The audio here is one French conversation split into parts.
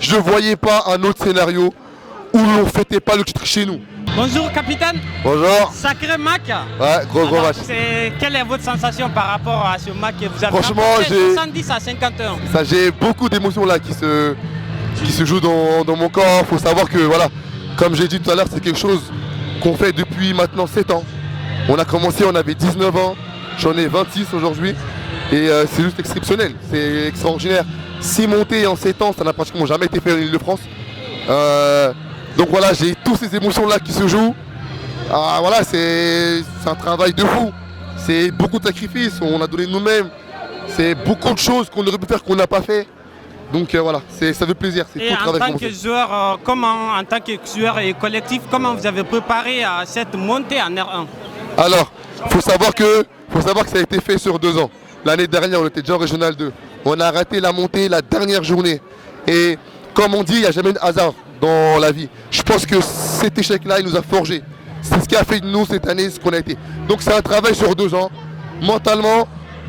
Je ne voyais pas un autre scénario où l'on ne fêtait pas le titre chez nous. Bonjour capitaine. Bonjour. Sacré match. Ouais, gros match. Quelle est votre sensation par rapport à ce match que vous avez Franchement, remporté 70 à 51? J'ai beaucoup d'émotions là qui se jouent dans mon corps. Il faut savoir que voilà, comme j'ai dit tout à l'heure, c'est quelque chose qu'on fait depuis maintenant 7 ans. On a commencé, on avait 19 ans, j'en ai 26 aujourd'hui. Et c'est juste exceptionnel, c'est extraordinaire. 6 montées en 7 ans, ça n'a pratiquement jamais été fait en Île-de-France. Donc voilà, j'ai toutes ces émotions-là qui se jouent. Voilà, c'est un travail de fou. C'est beaucoup de sacrifices, on a donné nous-mêmes. C'est beaucoup de choses qu'on aurait pu faire qu'on n'a pas fait. Donc voilà, ça fait plaisir. Et en tant que joueur, en tant que joueur et collectif, comment vous avez préparé à cette montée en R1? Alors, faut savoir que ça a été fait sur 2 ans. L'année dernière, on était déjà en Régional 2. On a raté la montée la dernière journée. Et comme on dit, il n'y a jamais de hasard dans la vie. Je pense que cet échec-là, il nous a forgé. C'est ce qui a fait de nous cette année ce qu'on a été. Donc c'est un travail sur 2 ans. Mentalement,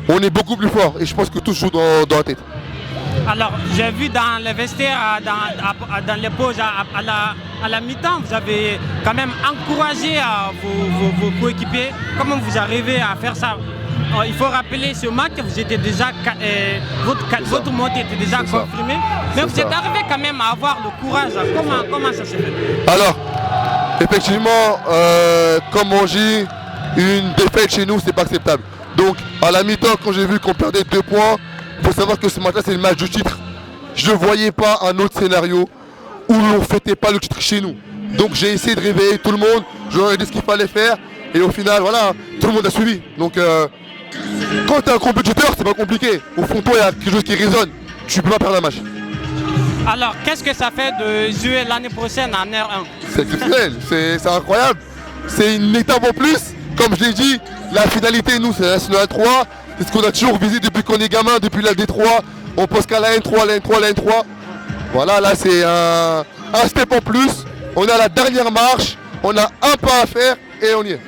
on est beaucoup plus fort. Et je pense que tout se joue dans la tête. Alors, j'ai vu dans les vestiaires, dans les pauses, à la mi-temps, vous avez quand même encouragé vos coéquipiers. Comment vous arrivez à faire ça? Il faut rappeler ce match, vous étiez déjà, votre montée était déjà confirmée, mais vous êtes arrivé quand même à avoir le courage. Comment ça s'est fait? Alors, effectivement, comme on dit, une défaite chez nous, c'est pas acceptable. Donc, à la mi-temps, quand j'ai vu qu'on perdait 2 points, il faut savoir que ce match-là, c'est le match du titre. Je ne voyais pas un autre scénario où l'on ne fêtait pas le titre chez nous. Donc, j'ai essayé de réveiller tout le monde, je leur ai dit ce qu'il fallait faire, et au final, voilà, tout le monde a suivi. Donc, quand tu es un compétiteur, c'est pas compliqué. Au fond, toi, il y a quelque chose qui résonne. Tu peux pas perdre un match. Alors, qu'est-ce que ça fait de jouer l'année prochaine en R1? C'est exceptionnel, c'est incroyable. C'est une étape en plus. Comme je l'ai dit, la finalité, nous, c'est la National 3. C'est ce qu'on a toujours visé depuis qu'on est gamin, depuis la D3. On pense qu'à la N3, la N3, la N3. Voilà, là, c'est un step en plus. On a la dernière marche. On a un pas à faire et on y est.